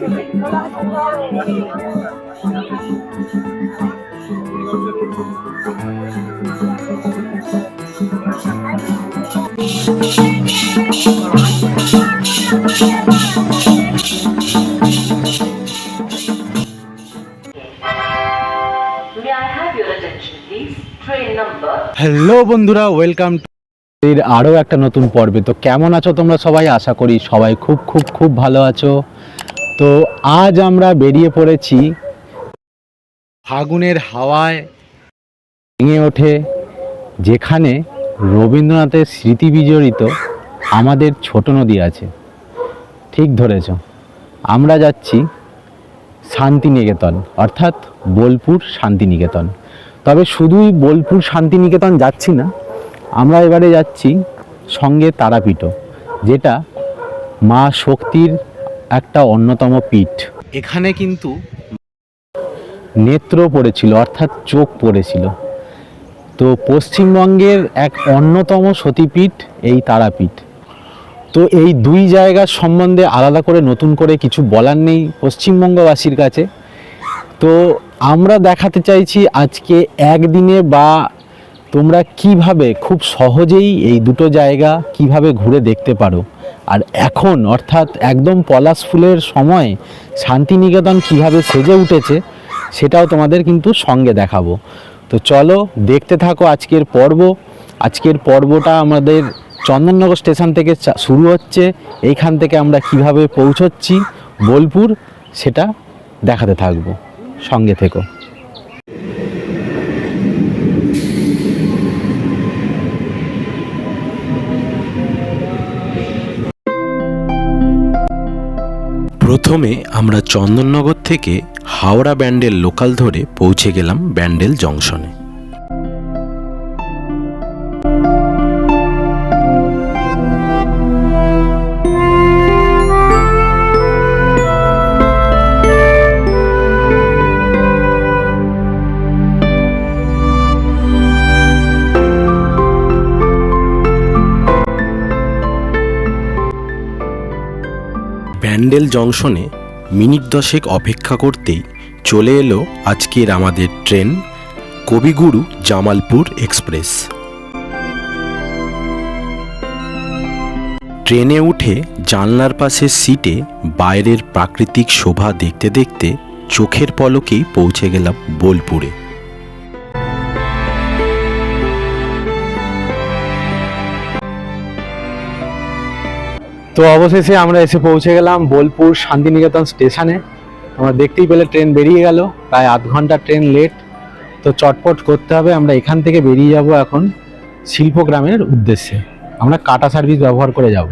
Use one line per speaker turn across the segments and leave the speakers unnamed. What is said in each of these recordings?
Hello বন্ধুরা, welcome এর আরও একটা নতুন পর্বে। তো কেমন আছো তোমরা সবাই? আশা করি সবাই খুব খুব খুব ভালো আছো। তো আজ আমরা বেরিয়ে পড়েছি ফাগুনের হাওয়ায় ভেঙে ওঠে যেখানে রবীন্দ্রনাথের স্মৃতি বিজড়িত আমাদের ছোট নদী আছে। ঠিক ধরেছ, আমরা যাচ্ছি শান্তিনিকেতন, অর্থাৎ বোলপুর শান্তিনিকেতন। তবে শুধুই বোলপুর শান্তিনিকেতন যাচ্ছি না, আমরা এবারে যাচ্ছি সঙ্গে তারাপীঠও, যেটা মা শক্তির একটা অন্যতম পীঠ। এখানে কিন্তু নেত্র পড়েছিল, অর্থাৎ চোখ পড়েছিল। তো পশ্চিমবঙ্গের এক অন্যতম সতীপীঠ এই তারাপীঠ। তো এই দুই জায়গার সম্বন্ধে আলাদা করে নতুন করে কিছু বলার নেই পশ্চিমবঙ্গবাসীর কাছে। তো আমরা দেখাতে চাইছি আজকে একদিনে, বা তোমরা কিভাবে খুব সহজেই এই দুটো জায়গা কিভাবে ঘুরে দেখতে পারো। আর এখন অর্থাৎ একদম পলাশ ফুলের সময় শান্তিনিকেতন কিভাবে সেজে উঠেছে সেটাও তোমাদের কিন্তু সঙ্গে দেখাবো। তো চলো দেখতে থাকো আজকের পর্ব। আজকের পর্বটা আমাদের চন্দননগর স্টেশন থেকে শুরু হচ্ছে। এইখান থেকে আমরা কিভাবে পৌঁছচ্ছি বোলপুর সেটা দেখাতে থাকবো, সঙ্গে থেকো।
প্রথমে আমরা চন্দননগর থেকে হাওড়া ব্যান্ডেল লোকাল ধরে পৌঁছে গেলাম ব্যান্ডেল জংশনে। ব্যান্ডেল জংশনে মিনিট 10 অপেক্ষা করতেই চলে এলো আজকের আমাদের ট্রেন কবিগুরু জামালপুর এক্সপ্রেস। ট্রেনে উঠে জানলার পাশের সিটে বাইরের প্রাকৃতিক শোভা দেখতে দেখতে চোখের পলকেই পৌঁছে গেলাম বোলপুরে।
তো অবশেষে আমরা এসে পৌঁছে গেলাম বোলপুর শান্তিনিকেতন স্টেশনে। তোমরা দেখতেই পেলে ট্রেন বেরিয়ে গেল, প্রায় আধ ঘন্টা ট্রেন লেট। তো চটপট করতে হবে, আমরা এখান থেকে বেরিয়ে যাব এখন শিল্পগ্রামের উদ্দেশ্যে। আমরা কাটা সার্ভিস ব্যবহার করে যাব।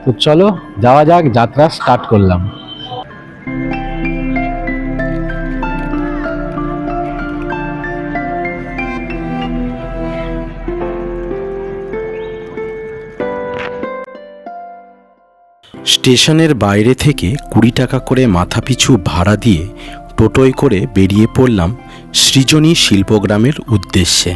তো চলো যাওয়া যাক, যাত্রা স্টার্ট করলাম।
স্টেশনের বাইরে থেকে 20 টাকা করে মাথাপিছু ভাড়া দিয়ে টোটোয় করে বেরিয়ে পড়লাম সৃজনী শিল্পগ্রামের উদ্দেশ্যে।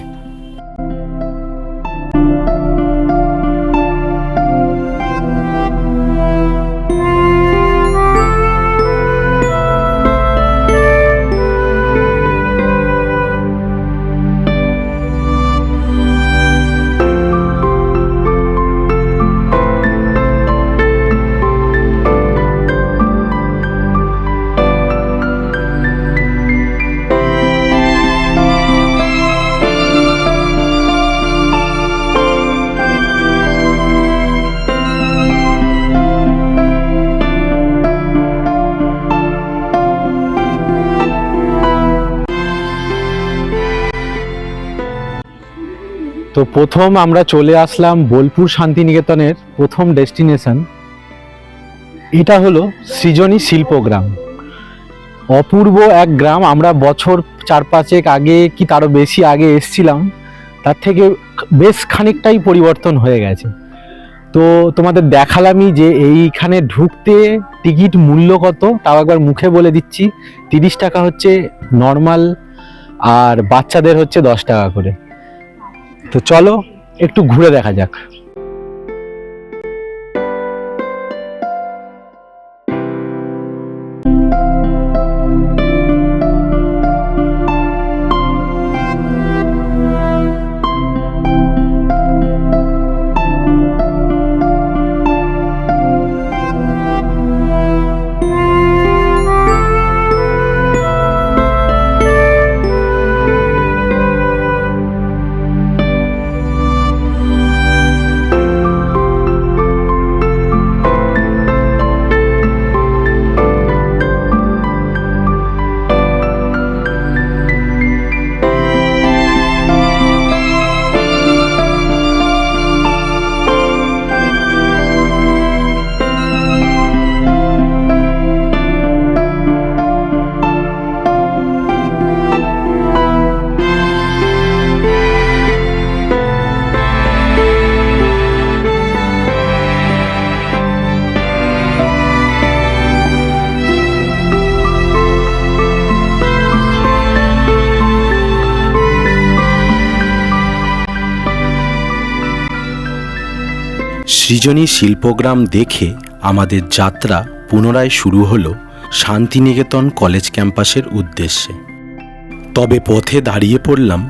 তো প্রথম আমরা চলে আসলাম বোলপুর শান্তিনিকেতনের প্রথম ডেস্টিনেশন। এটা হলো সৃজনী শিল্পগ্রাম। অপূর্ব এক গ্রাম। আমরা বছর 4-5 আগে কি তারও বেশি আগে এসছিলাম, তার থেকে বেশ খানিকটাই পরিবর্তন হয়ে গেছে। তো তোমাদের দেখালামই যে এইখানে ঢুকতে টিকিট মূল্য কত, তাও একবার মুখে বলে দিচ্ছি। 30 টাকা হচ্ছে নর্মাল, আর বাচ্চাদের হচ্ছে 10 টাকা করে। তো চলো একটু ঘুরে দেখা যাক।
সৃজনী শিল্পগ্রাম দেখে আমাদের যাত্রা পুনরায় শুরু হলো শান্তিনিকেতন কলেজ ক্যাম্পাসের উদ্দেশ্যে। তবে পথে দাঁড়িয়ে পড়লাম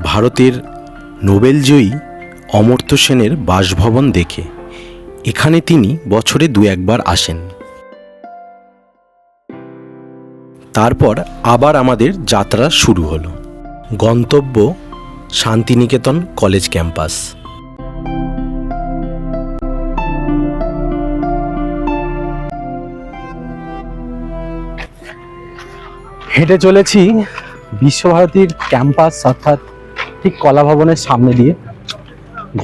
ভারতের নোবেলজয়ী অমর্ত্য সেনের বাসভবন দেখে। এখানে তিনি বছরে 2-1বার আসেন। তারপর আবার আমাদের যাত্রা শুরু হলো। গন্তব্য শান্তিনিকেতন কলেজ ক্যাম্পাস।
হেঁটে চলেছি বিশ্বভারতীর ক্যাম্পাস, অর্থাৎ ঠিক কলা ভবনের সামনে দিয়ে।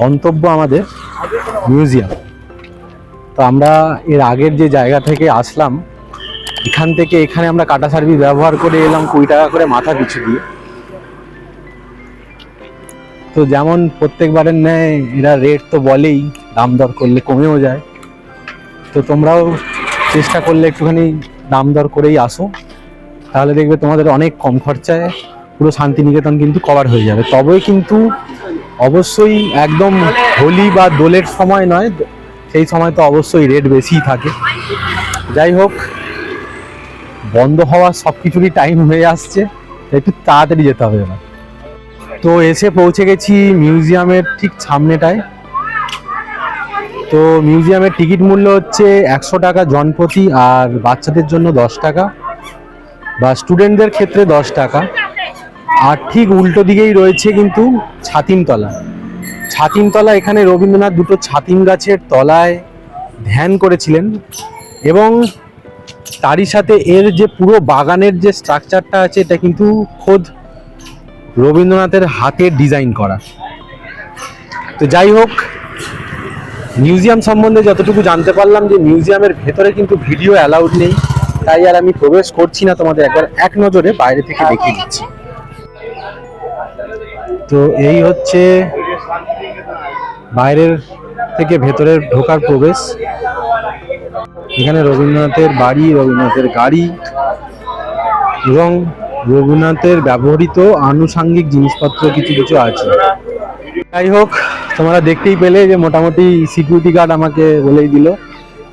গন্তব্য আমাদের মিউজিয়াম। তো আমরা এর আগের যে জায়গা থেকে আসলাম, এখান থেকে এখানে আমরা কাটা সার্ভিস ব্যবহার করে এলাম 20 টাকা করে মাথা পিছু দিয়ে। তো যেমন প্রত্যেকবারের ন্যায় এরা রেট তো বলেই, দাম দর করলে কমেও যায়। তো তোমরাও চেষ্টা করলে একটুখানি দাম দর করেই আসো, তাহলে দেখবে তোমাদের অনেক কম খরচায় পুরো শান্তিনিকেতন কিন্তু কভার হয়ে যাবে। তবেই কিন্তু অবশ্যই একদম হোলি বা দোলের সময় নয়, সেই সময় তো অবশ্যই রেট বেশিই থাকে। যাই হোক, বন্ধ হওয়া সব কিছুরই টাইম হয়ে আসছে, একটু তাড়াতাড়ি যেতে হবে না। তো এসে পৌঁছে গেছি মিউজিয়ামের ঠিক সামনেটায়। তো মিউজিয়ামের টিকিট মূল্য হচ্ছে 100 টাকা জনপ্রতি, আর বাচ্চাদের জন্য 10 টাকা বা স্টুডেন্টদের ক্ষেত্রে 10 টাকা। আর ঠিক উল্টো দিকেই রয়েছে কিন্তু ছাতিমতলা। ছাতিমতলা, এখানে রবীন্দ্রনাথ দুটো ছাতিম গাছের তলায় ধ্যান করেছিলেন, এবং তারই সাথে এর যে পুরো বাগানের যে স্ট্রাকচারটা আছে, এটা কিন্তু খোদ রবীন্দ্রনাথের হাতের ডিজাইন করা। তো যাই হোক, মিউজিয়াম সম্বন্ধে যতটুকু জানতে পারলাম যে মিউজিয়ামের ভেতরে কিন্তু ভিডিও অ্যালাউড নেই, তাই আর আমি প্রবেশ করছি না। তোমাদের একবার এক নজরে বাইরে থেকে দেখিয়ে দিচ্ছি। তো এই হচ্ছে বাইরের থেকে ভেতরের ঢোকার প্রবেশ। এখানে রবীন্দ্রনাথের বাড়ি, রবীন্দ্রনাথের গাড়ি এবং রবীন্দ্রনাথের ব্যবহৃত আনুষঙ্গিক জিনিসপত্র কিছু কিছু আছে। যাই হোক, তোমরা দেখতেই পেলে যে মোটামুটি সিকিউরিটি গার্ড আমাকে বলেই দিল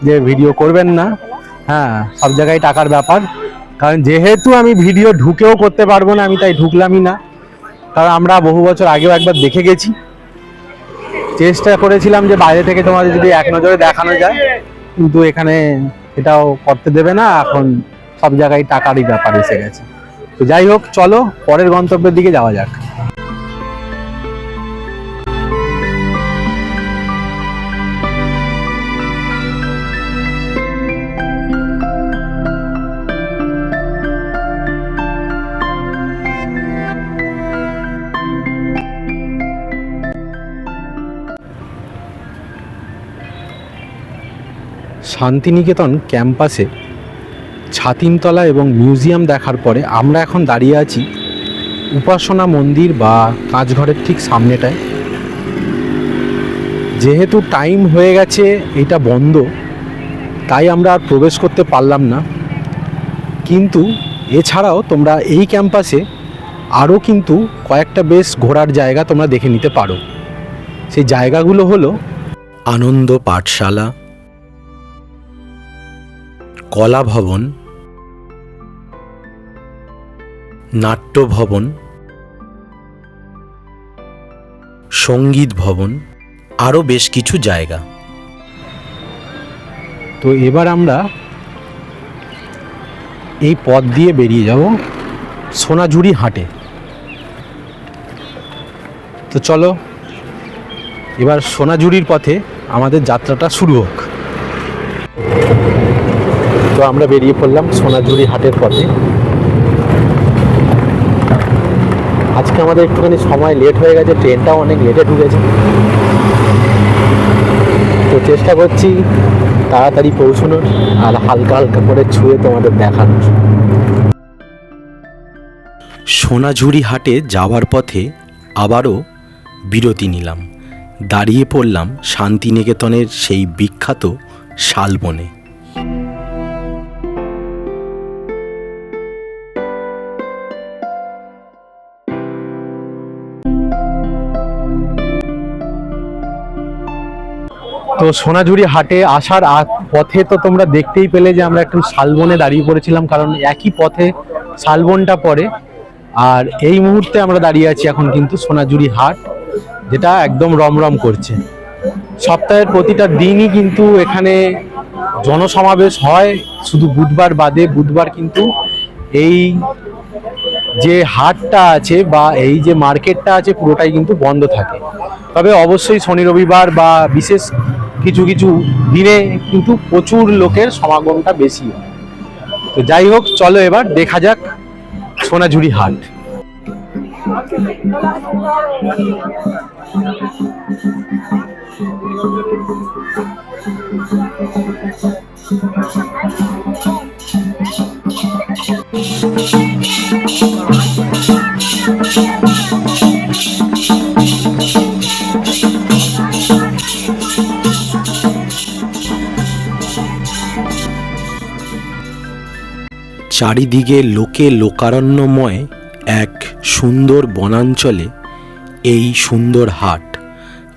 যে ভিডিও করবেন না। হ্যাঁ, সব জায়গায় টাকার ব্যাপার। কারণ যেহেতু আমি ভিডিও ঢুকেও করতে পারবো না, আমি তাই ঢুকলামই না। কারণ আমরা বহু বছর আগেও একবার দেখে গেছি। চেষ্টা করেছিলাম যে বাইরে থেকে তোমাদের যদি এক নজরে দেখানো যায়, কিন্তু এখানে এটাও করতে দেবে না। এখন সব জায়গায় টাকারই ব্যাপার এসে গেছে। তো যাই হোক, চলো পরের গন্তব্যের দিকে যাওয়া যাক। শান্তিনিকেতন ক্যাম্পাসে ছাতিমতলা এবং মিউজিয়াম দেখার পরে আমরা এখন দাঁড়িয়ে আছি উপাসনা মন্দির বা কাঁচঘরের ঠিক সামনেটায়। যেহেতু টাইম হয়ে গেছে, এটা বন্ধ, তাই আমরা আর প্রবেশ করতে পারলাম না। কিন্তু এছাড়াও তোমরা এই ক্যাম্পাসে আরও কিন্তু কয়েকটা বেশ ঘোরার জায়গা তোমরা দেখে নিতে পারো। সেই জায়গাগুলো হলো
আনন্দ পাঠশালা, কলা ভবন, নাট্য ভবন, সঙ্গীত ভবন, আরও বেশ কিছু জায়গা।
তো এবার আমরা এই পথ দিয়ে বেরিয়ে যাব সোনাঝুরি হাটে। তো চলো এবার সোনাঝুরির পথে আমাদের যাত্রাটা শুরু হোক। তো আমরা বেরিয়ে পড়লাম সোনাঝুরি হাটের পথে। আজকে আমাদের একটুখানি সময় লেট হয়ে গেছে, ট্রেনটাও অনেক লেটে ঢুকেছে। তো চেষ্টা করছি তাড়াতাড়ি পৌঁছানোর আর হালকা হালকা করে ছুঁয়ে তোমাদের দেখানোর।
সোনাঝুরি হাটে যাওয়ার পথে আবারও বিরতি নিলাম। দাঁড়িয়ে পড়লাম শান্তিনিকেতনের সেই বিখ্যাত শালবনে।
তো সোনাঝুরি হাটে আসার পথে তো তোমরা দেখতেই পেলে যে আমরা একটু শালবনে দাঁড়িয়ে পড়েছিলাম, কারণ একই পথে শালবনটা পড়ে। আর এই মুহূর্তে আমরা দাঁড়িয়ে আছি এখন কিন্তু সোনাঝুরি হাট, যেটা একদম রমরম করছে। সপ্তাহের প্রতিটা দিনই কিন্তু এখানে জনসমাবেশ হয়, শুধু বুধবার বাদে। বুধবার কিন্তু এই যে হাটটা আছে বা এই যে মার্কেটটা আছে পুরোটাই কিন্তু বন্ধ থাকে। তবে অবশ্যই শনি রবিবার বা বিশেষ কিছু কিছু দিনে কিন্তু প্রচুর লোকের সমাগমটা বেশি হয়। তো যাই হোক, চলো এবার দেখা যাক সোনাঝুরি হাট।
চারিদিকে লোকে লোকারণ্যময় এক সুন্দর বনাঞ্চলে এই সুন্দর হাট।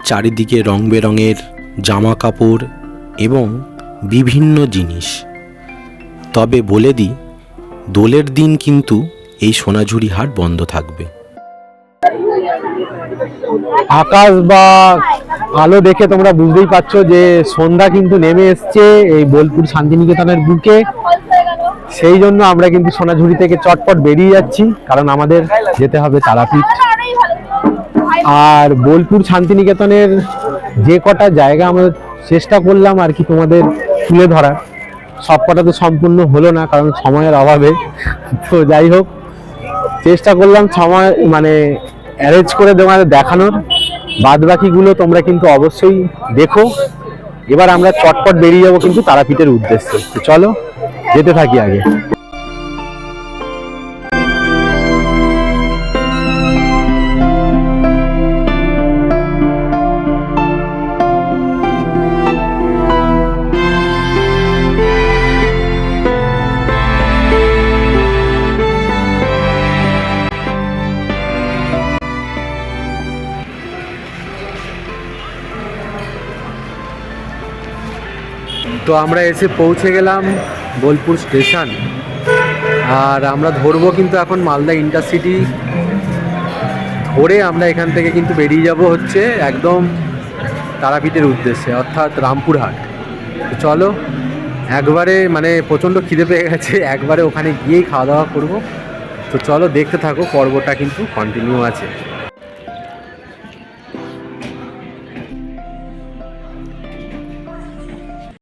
চারিদিকে রং বেরঙের জামা কাপড় এবং বিভিন্ন জিনিস। তবে বলে দিই, দোলের দিন কিন্তু এই সোনাঝুরি হাট বন্ধ থাকবে।
আকাশ বা আলো দেখে তোমরা বুঝতেই পারছো যে সন্ধ্যা কিন্তু নেমে এসছে এই বোলপুর শান্তিনিকেতনের বুকে। সেই জন্য আমরা কিন্তু সোনাঝুরি থেকে চটপট বেরিয়ে যাচ্ছি, কারণ আমাদের যেতে হবে তারাপীঠ। আর বোলপুর শান্তিনিকেতনের যে কটা জায়গা আমরা চেষ্টা করলাম আর কি তোমাদের তুলে ধরার, সব কটা তো সম্পূর্ণ হলো না কারণ সময়ের অভাবে। তো যাই হোক, চেষ্টা করলাম সময় মানে অ্যারেঞ্জ করে তোমাদের দেখানোর। বাদ বাকিগুলো তোমরা কিন্তু অবশ্যই দেখো। এবার আমরা চটপট বেরিয়ে যাবো কিন্তু তারাপীঠের উদ্দেশ্যে। তো চলো যেতে থাকি আগে। তো আমরা এসে পৌঁছে গেলাম বোলপুর স্টেশন। আর আমরা ধরবো কিন্তু এখন মালদা ইন্টারসিটি ধরে আমরা এখান থেকে কিন্তু বেরিয়ে যাব হচ্ছে একদম তারাপীঠের উদ্দেশ্যে, অর্থাৎ রামপুরহাট। তো চলো, একবারে মানে প্রচণ্ড খিদে পেয়ে গেছে, একবারে ওখানে গিয়েই খাওয়া দাওয়া করবো। তো চলো দেখতে থাকো, পর্বটা কিন্তু কন্টিনিউ আছে।